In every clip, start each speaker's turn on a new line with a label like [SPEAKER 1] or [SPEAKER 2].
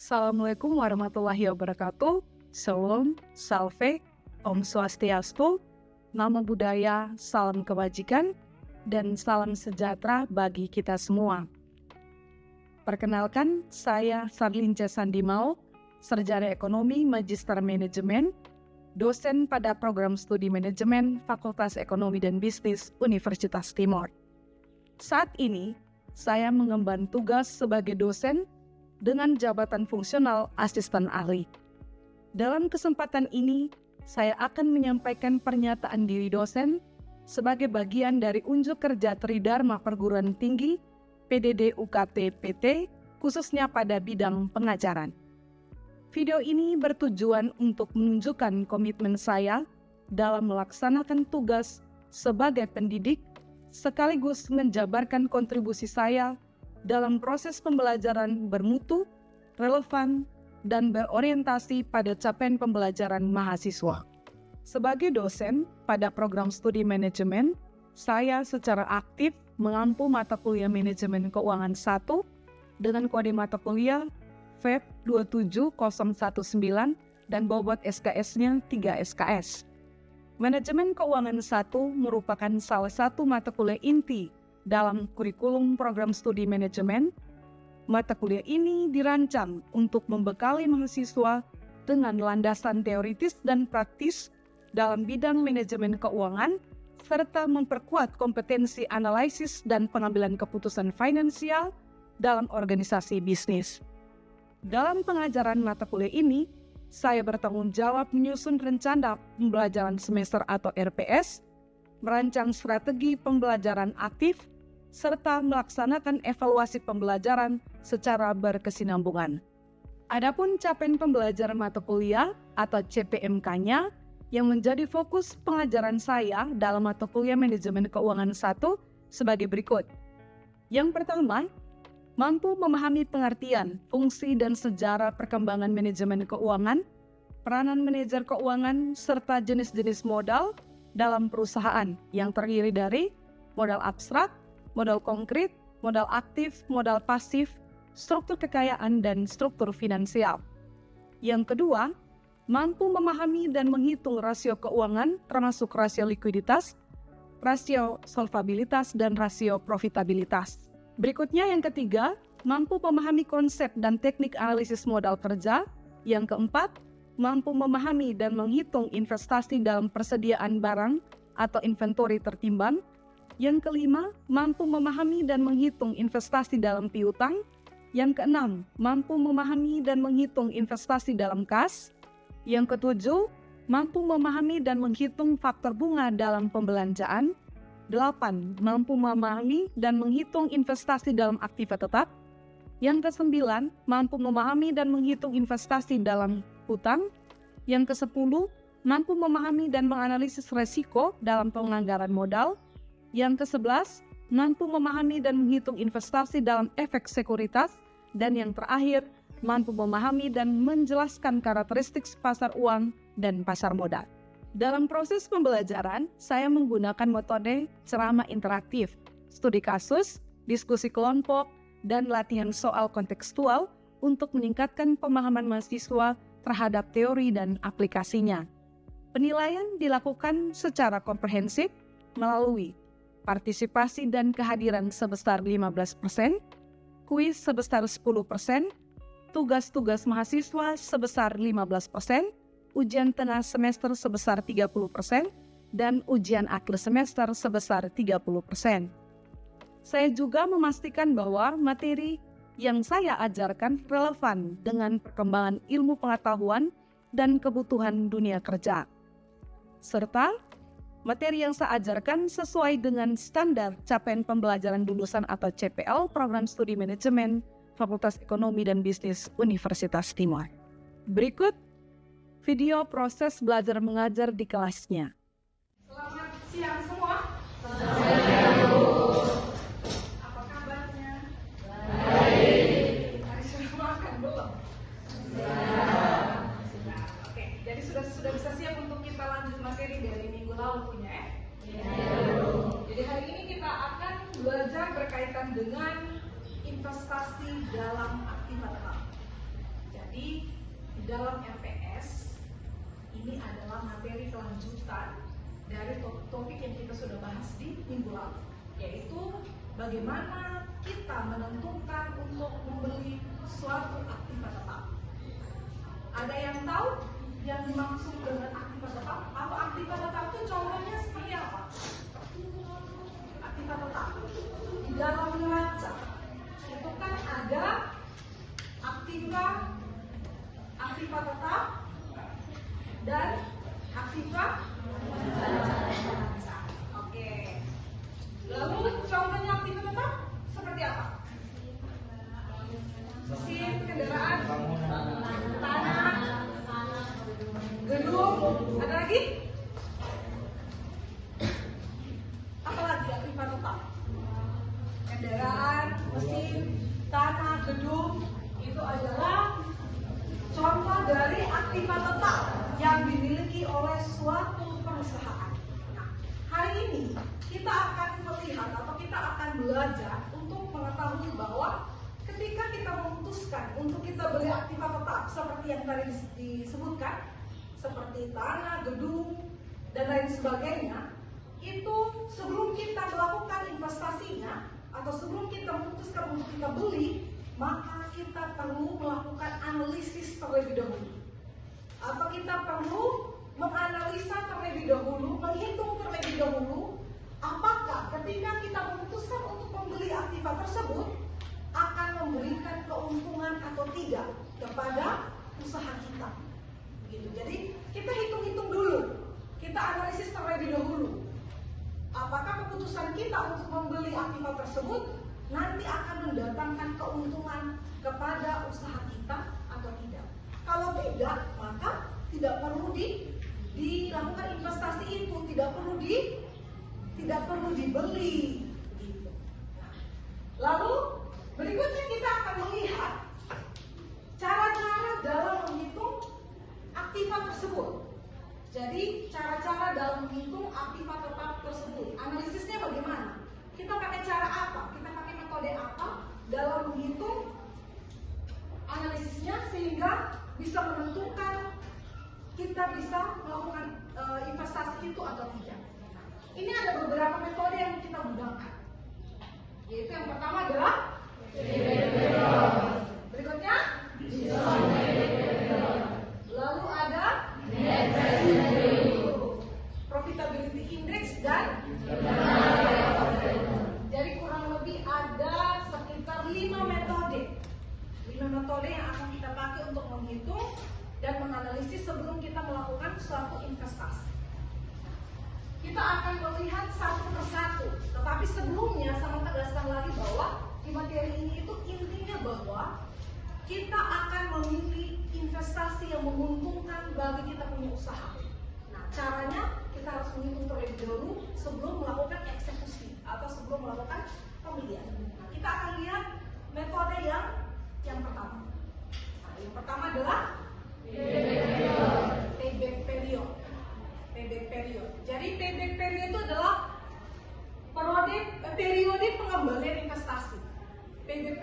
[SPEAKER 1] Assalamualaikum warahmatullahi wabarakatuh. Shalom, salve, Om Swastiastu, Namo Buddhaya, salam kebajikan, dan salam sejahtera bagi kita semua. Perkenalkan, saya Sarlinca Sandimao, Sarjana Ekonomi Magister Manajemen, dosen pada program studi manajemen Fakultas Ekonomi dan Bisnis Universitas Timor. Saat ini, saya mengemban tugas sebagai dosen dengan jabatan fungsional asisten ahli. Dalam kesempatan ini, saya akan menyampaikan pernyataan diri dosen sebagai bagian dari unjuk kerja Tridharma Perguruan Tinggi PDD UKT PT, khususnya pada bidang pengajaran. Video ini bertujuan untuk menunjukkan komitmen saya dalam melaksanakan tugas sebagai pendidik, sekaligus menjabarkan kontribusi saya dalam proses pembelajaran bermutu, relevan, dan berorientasi pada capaian pembelajaran mahasiswa. Sebagai dosen pada program studi manajemen, saya secara aktif mengampu mata kuliah manajemen keuangan 1 dengan kode mata kuliah FEB 27019 dan bobot SKS-nya 3 SKS. Manajemen keuangan 1 merupakan salah satu mata kuliah inti dalam kurikulum program studi manajemen. Mata kuliah ini dirancang untuk membekali mahasiswa dengan landasan teoritis dan praktis dalam bidang manajemen keuangan, serta memperkuat kompetensi analisis dan pengambilan keputusan finansial dalam organisasi bisnis. Dalam pengajaran mata kuliah ini, saya bertanggung jawab menyusun rencana pembelajaran semester atau RPS, merancang strategi pembelajaran aktif, serta melaksanakan evaluasi pembelajaran secara berkesinambungan. Adapun capaian pembelajaran mata kuliah atau CPMK-nya yang menjadi fokus pengajaran saya dalam mata kuliah manajemen keuangan 1 sebagai berikut. Yang pertama, mampu memahami pengertian, fungsi, dan sejarah perkembangan manajemen keuangan, peranan manajer keuangan, serta jenis-jenis modal dalam perusahaan yang terdiri dari modal abstrak, modal konkret, modal aktif, modal pasif, struktur kekayaan, dan struktur finansial. Yang kedua, mampu memahami dan menghitung rasio keuangan termasuk rasio likuiditas, rasio solvabilitas, dan rasio profitabilitas. Berikutnya yang ketiga, mampu memahami konsep dan teknik analisis modal kerja. Yang keempat, mampu memahami dan menghitung investasi dalam persediaan barang atau inventory tertimbang. Yang kelima, mampu memahami dan menghitung investasi dalam piutang. Yang keenam, mampu memahami dan menghitung investasi dalam kas. Yang ketujuh, mampu memahami dan menghitung faktor bunga dalam pembelanjaan. 8. Mampu memahami dan menghitung investasi dalam aktiva tetap. Yang ke-9, mampu memahami dan menghitung investasi dalam hutang. Yang ke-10, mampu memahami dan menganalisis resiko dalam penganggaran modal. Yang ke-11, mampu memahami dan menghitung investasi dalam efek sekuritas. Dan yang terakhir, mampu memahami dan menjelaskan karakteristik pasar uang dan pasar modal. Dalam proses pembelajaran, saya menggunakan metode ceramah interaktif, studi kasus, diskusi kelompok, dan latihan soal kontekstual untuk meningkatkan pemahaman mahasiswa terhadap teori dan aplikasinya. Penilaian dilakukan secara komprehensif melalui partisipasi dan kehadiran sebesar 15%, kuis sebesar 10%, tugas-tugas mahasiswa sebesar 15%, ujian tengah semester sebesar 30%, dan ujian akhir semester sebesar 30%. Saya juga memastikan bahwa materi yang saya ajarkan relevan dengan perkembangan ilmu pengetahuan dan kebutuhan dunia kerja. Serta materi yang saya ajarkan sesuai dengan standar capaian pembelajaran lulusan atau CPL Program Studi Manajemen Fakultas Ekonomi dan Bisnis Universitas Timor. Berikut video proses belajar mengajar di kelasnya.
[SPEAKER 2] Selamat siang semua.
[SPEAKER 3] Selamat siang.
[SPEAKER 2] Apa kabarnya?
[SPEAKER 3] Baik.
[SPEAKER 2] Hari sudah makan belum?
[SPEAKER 3] Sudah.
[SPEAKER 2] Oke, jadi sudah bisa siap untuk kita lanjut materi dari minggu lalu punya ya?
[SPEAKER 3] Iya.
[SPEAKER 2] Jadi hari ini kita akan belajar berkaitan dengan investasi dalam aktiva tetap. Jadi di dalam RPS ini adalah materi kelanjutan dari topik yang kita sudah bahas di minggu lalu, yaitu bagaimana kita menentukan untuk membeli suatu aktiva tetap. Ada yang tahu yang dimaksud dengan aktiva tetap? Atau aktiva tetap itu contohnya seperti apa? Aktiva tetap di dalam neraca itu kan ada aktiva tetap dan aktiva. Oke. Lalu contohnya aktiva tetap seperti apa? Mesin kendaraan, tanah, gedung, ada lagi? Apa lagi aktiva tetap? Kendaraan, mesin, tanah, gedung, itu adalah contoh dari aktiva tetap yang dimiliki oleh suatu perusahaan. Nah, hari ini kita akan melihat atau kita akan belajar untuk mengetahui bahwa ketika kita memutuskan untuk kita beli aktiva tetap seperti yang tadi disebutkan, seperti tanah, gedung, dan lain sebagainya, itu sebelum kita melakukan investasinya atau sebelum kita memutuskan untuk kita beli, maka kita perlu melakukan analisis terlebih dahulu, atau kita perlu menganalisa terlebih dahulu, menghitung terlebih dahulu apakah ketika kita memutuskan untuk membeli aktiva tersebut akan memberikan keuntungan atau tidak kepada usaha kita. Begitu. Jadi kita hitung-hitung dulu, kita analisis terlebih dahulu apakah keputusan kita untuk membeli aktiva tersebut nanti akan mendatangkan keuntungan kepada usaha kita atau tidak. Kalau tidak, maka tidak perlu dilakukan investasi itu, tidak perlu dibeli. Gitu. Lalu berikutnya kita akan melihat cara-cara dalam menghitung aktiva tersebut. Jadi cara-cara dalam menghitung aktiva tetap tersebut, analisisnya bagaimana? Kita pakai cara apa? Kita pakai metode apa dalam menghitung analisisnya sehingga bisa menentukan kita bisa melakukan investasi itu atau tidak. Ini ada beberapa metode yang kita gunakan. Yaitu yang pertama adalah berikutnya lalu ada profitability index dan jadi kurang lebih ada sekitar 5 metode yang akan kita pakai untuk menghitung dan menganalisis sebelum kita melakukan suatu investasi. Kita akan melihat satu persatu, tetapi sebelumnya saya tegaskan lagi bahwa di materi ini itu intinya bahwa kita akan memilih investasi yang menguntungkan bagi kita punya usaha. Nah, caranya kita harus menghitung terlebih dahulu sebelum melakukan eksekusi atau sebelum melakukan pembelian. Nah, kita akan lihat metode yang pertama. Nah, yang pertama adalah payback period. Payback period. Jadi payback period itu adalah periode pengembalian investasi. Payback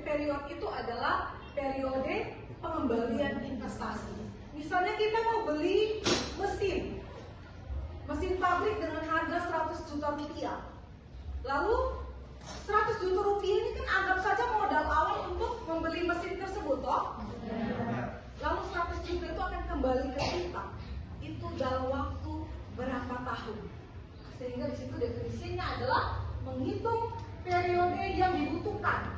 [SPEAKER 2] period itu adalah periode pengembalian investasi. Misalnya kita mau beli mesin pabrik dengan harga 100 juta rupiah. Lalu 100 juta rupiah ini kan anggap saja modal awal untuk membeli mesin tersebut, toh? Lalu 100 juta itu akan kembali ke kita. Itu dalam waktu berapa tahun? Sehingga di situ definisinya adalah menghitung periode yang dibutuhkan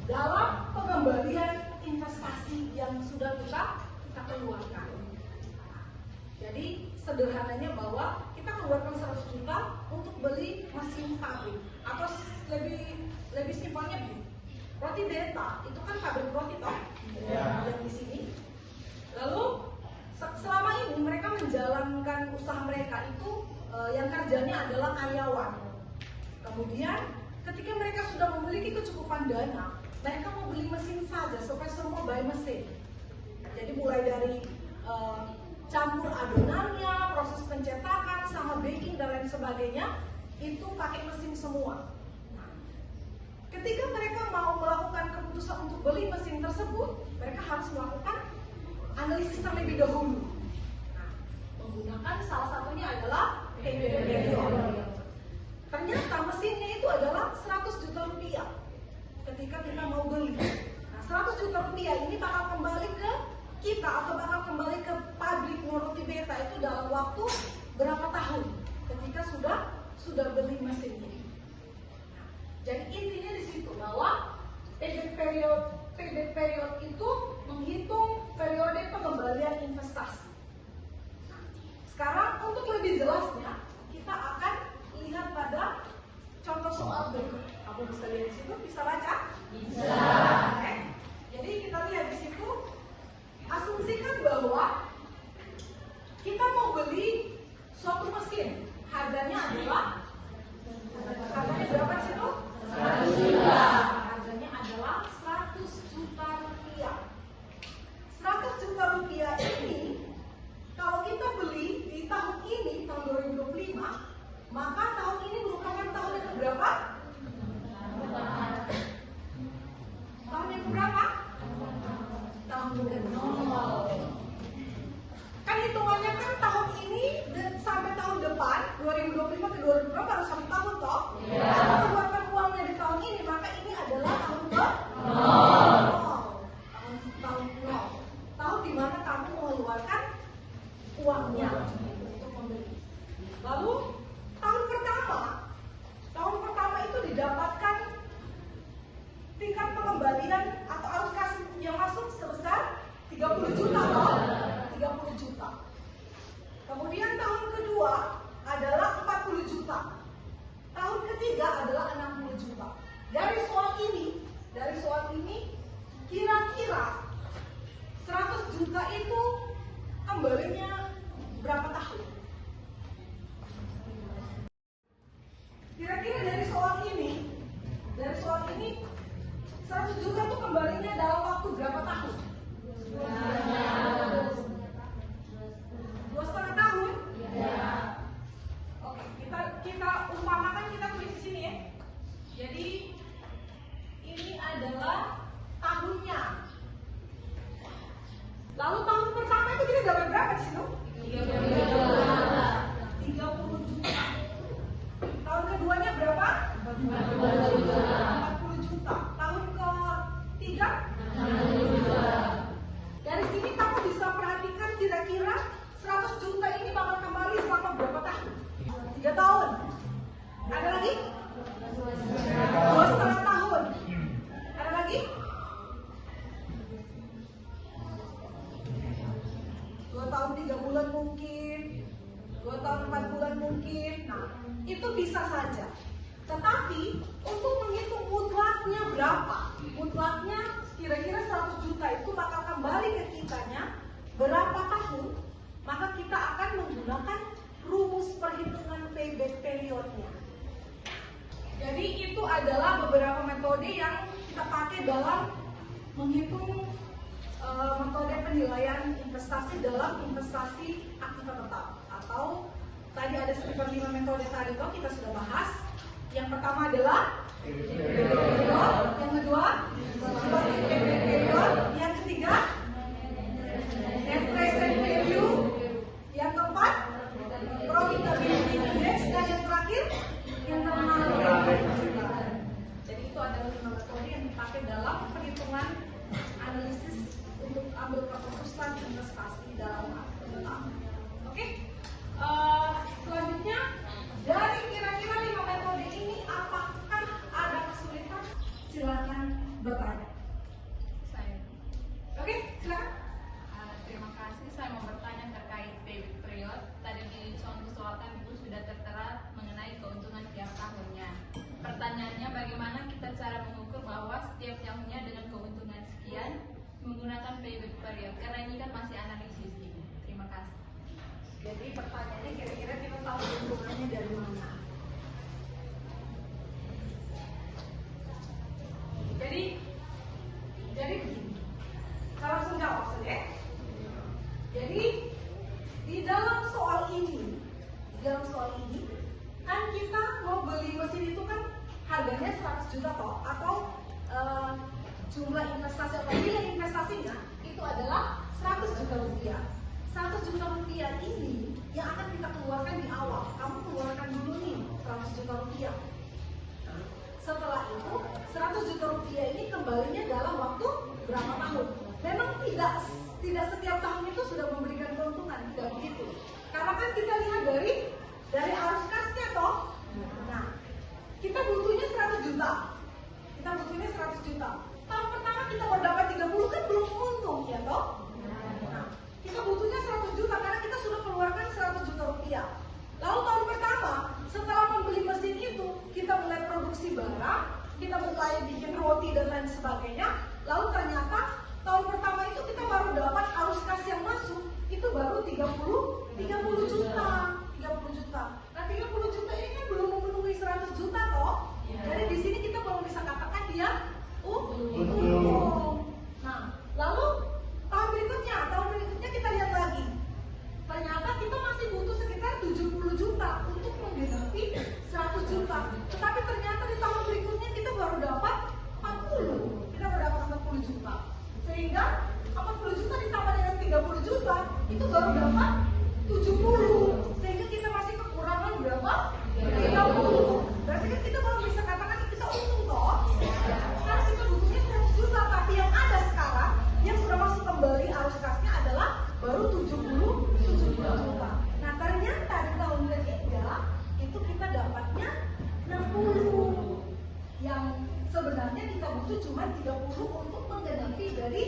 [SPEAKER 2] dalam pengembalian investasi yang sudah kita keluarkan. Jadi sederhananya bahwa kita keluarkan 100 juta untuk beli mesin pabrik, atau lebih simpelnya begini. Roti Beta itu kan pabrik roti toh, yang di sini. Lalu selama ini mereka menjalankan usaha mereka itu yang kerjanya adalah karyawan. Kemudian ketika mereka sudah memiliki kecukupan dana, mereka mau beli mesin saja supaya semua buy mesin. Jadi mulai dari campur adonannya, proses pencetakan, sama baking dan lain sebagainya itu pakai mesin semua. Nah, ketika mereka mau melakukan keputusan untuk beli mesin tersebut, mereka harus melakukan analisis terlebih dahulu. Nah, menggunakan salah satunya adalah payback period. Ternyata mesinnya itu adalah 100 juta rupiah ketika kita mau beli. Nah, 100 juta rupiah ini bakal kembali ke kita atau bakal kembali ke pabrik Moruti Beta itu dalam waktu berapa tahun ketika sudah beli mesin ini. Nah, jadi intinya di situ bahwa payback period itu menghitung periode pengembalian investasi. Nah, sekarang untuk lebih jelasnya kita akan lihat pada contoh soal berikut. Kamu bisa lihat di situ, bisa baca? Bisa. Oke. Jadi kita lihat di situ, asumsikan bahwa kita mau beli suatu mesin, harganya berapa di situ? 100 juta. Harganya adalah 100 juta rupiah. 100 juta rupiah ini kalau kita beli di tahun ini, tahun 2025, maka tahun ini merupakan tahun yang keberapa? Tahun yang keberapa? Tahun ke-0. Kan hitungannya kan tahun ini sampai tahun depan, 2025 ke 2026 baru 1 tahun toh? Kalau keluarkan uangnya di tahun ini, maka ini adalah tahun ke-0. Tahun 0. Tahun dimana kamu mengeluarkan uangnya untuk membeli. Lalu tahun pertama itu didapatkan tingkat pengembalian atau arus kas yang masuk sebesar 30 juta toh? 30 juta. Kemudian tahun kedua adalah 40 juta. Tahun ketiga adalah 60 juta. Dari soal ini kira-kira 100 juta itu kembalinya berapa tahun? Kira-kira dari soal ini 100 juta itu kembalinya dalam waktu berapa tahun? 2,5 tahun? Ya. Oke, kita umpamakan, kita tulis di sini ya. Jadi ini adalah tahunnya. Lalu tahun pertama itu kita dapat berapa di situ? 30 juta. Tahun keduanya berapa? 40 juta. Tahun ketiga? 60 juta. Dari sini kamu bisa perhatikan kira-kira 100 juta ini bakal kembali selama berapa tahun? 3 tahun. Ada lagi? 2,5 tahun. Ada lagi? 2 tahun 3 bulan mungkin, 2 tahun 4 bulan mungkin. Nah, itu bisa saja. Tetapi untuk menghitung mutlaknya berapa, mutlaknya kira-kira 100 juta itu bakal kembali ke kitanya berapa tahun, maka kita akan menggunakan rumus perhitungan payback periodnya. Jadi itu adalah beberapa metode yang kita pakai dalam menghitung metode penilaian investasi dalam investasi aktiva tetap, atau tadi ada sekitar 5 metode tadi toh kita sudah bahas. Yang pertama adalah yang kedua yang ketiga net present value, yang keempat profitability index, dan yang terakhir yang terkenal. Jadi itu adalah 5 metode yang dipakai dalam perhitungan analisis untuk ambil keputusan investasi dalam aktiva tetap. Oke, selanjutnya dari kira-kira 5 metode ini apakah ada kesulitan? Silakan bertanya. Oke, silakan.
[SPEAKER 3] Terima kasih. Saya mau bertanya terkait payback period. Tadi di contoh soal kan Ibu sudah tertera mengenai keuntungan tiap tahunnya. Pertanyaannya, bagaimana kita cara mengukur bahwa setiap tahunnya dengan keuntungan sekian menggunakan payback period? Karena ini kan masih analisis ini. Terima kasih.
[SPEAKER 2] Jadi pertanyaannya kira-kira modalnya 100 juta toh, atau jumlah investasi atau nilai investasinya itu adalah 100 juta rupiah. 100 juta rupiah ini yang akan kita keluarkan di awal. Kamu keluarkan dulu nih 100 juta rupiah. Setelah itu 100 juta rupiah ini kembalinya dalam waktu berapa tahun? Memang tidak setiap tahun itu sudah memberikan keuntungan, tidak begitu. Karena kan kita lihat dari arus kasnya toh. Nah, kita butuhnya 100 juta. Kita butuhnya 100 juta. Tahun pertama kita mau dapat 30 kan belum untung ya toh? Nah, kita butuhnya 100 juta karena kita sudah keluarkan 100 juta rupiah. Lalu tahun pertama, setelah membeli mesin itu, kita mulai produksi barang, kita mulai bikin roti dan lain sebagainya. Lalu ternyata tahun pertama itu kita baru dapat arus kas yang masuk, itu baru 30 juta. 30 juta. Nah 30 juta ini kan belum memenuhi 100 juta toh. Jadi di sini kita belum bisa katakan dia untung. Nah, lalu tahun berikutnya kita lihat lagi. Ternyata kita masih butuh sekitar 70 juta untuk menggenapi 100 juta. Tetapi ternyata di tahun berikutnya kita baru dapat 40. Kita baru dapat 40 juta. Sehingga 40 juta ditambah dengan 30 juta itu baru dapat 70. Sehingga kita masih kekurangan berapa? 30. Berarti kan kita baru bisa katakan kita untung toh. Karena kita butuhnya 100 juta. Tapi yang ada sekarang yang sudah masuk kembali arus kasnya adalah baru 70 juta. Nah ternyata di tahun ketiga itu kita dapatnya 60. Yang sebenarnya kita butuh cuma 30 untuk menggenapi dari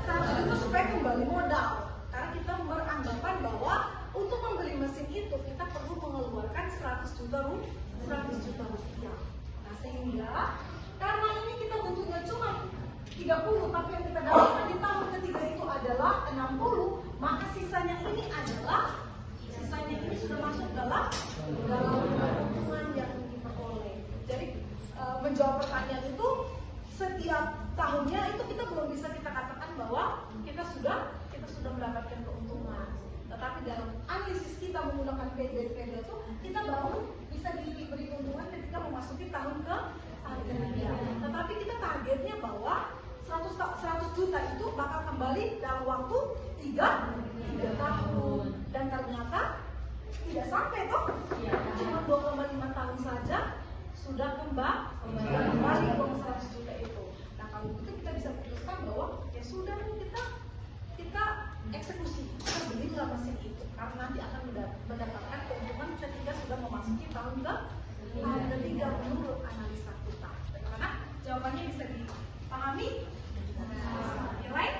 [SPEAKER 2] 100 juta supaya kembali modal. Karena kita beranggapan bahwa untuk membeli mesin itu kita perlu mengeluarkan 100 juta rupiah. Nah sehingga karena ini kita butuhnya cuma 30, tapi yang kita dapatkan di tahun ketiga itu adalah 60, maka sisanya ini sudah masuk dalam keuntungan yang diperoleh. Jadi menjawab pertanyaan itu setiap tahunnya itu kita belum bisa kita katakan bahwa kita sudah mendapatkan keuntungan. Tetapi dalam analisis kita menggunakan PDPD itu kita baru bisa diberi keuntungan ketika memasuki tahun ketiga. Tetapi kita targetnya bahwa 100 juta itu bakal kembali dalam waktu 3 tahun. Dan ternyata tidak sampai toh, cuma 2,5 tahun saja sudah kembali uang 100 juta itu. Nah kalau begitu kita bisa putuskan bahwa ya sudah kita eksekusi, kita belilah mesin itu karena nanti akan mendapatkan keuntungan ketika sudah memasuki tahun ketiga menurut analisa kita. Bagaimana? Jawabannya bisa dipahami? Nilai?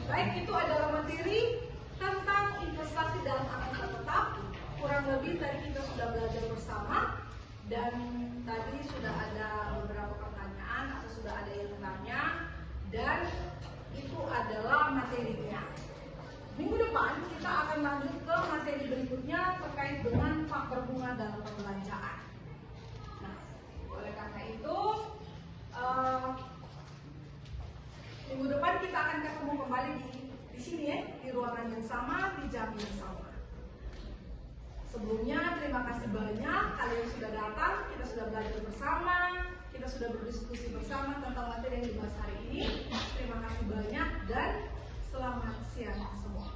[SPEAKER 2] Baik, itu adalah materi tentang investasi dalam aset tetap. Kurang lebih tadi kita sudah belajar bersama dan tadi sudah ada beberapa pertanyaan atau sudah ada yang bertanya dan itu adalah materinya. Minggu depan kita akan lanjut ke materi berikutnya terkait dengan faktor bunga dalam pembelanjaan. Nah, oleh karena itu minggu depan kita akan ketemu kembali di sini ya, di ruangan yang sama, di jam yang sama. Sebelumnya terima kasih banyak kalian sudah datang, kita sudah belajar bersama, kita sudah berdiskusi bersama tentang materi yang dibahas hari ini. Terima kasih banyak dan selamat siang semua.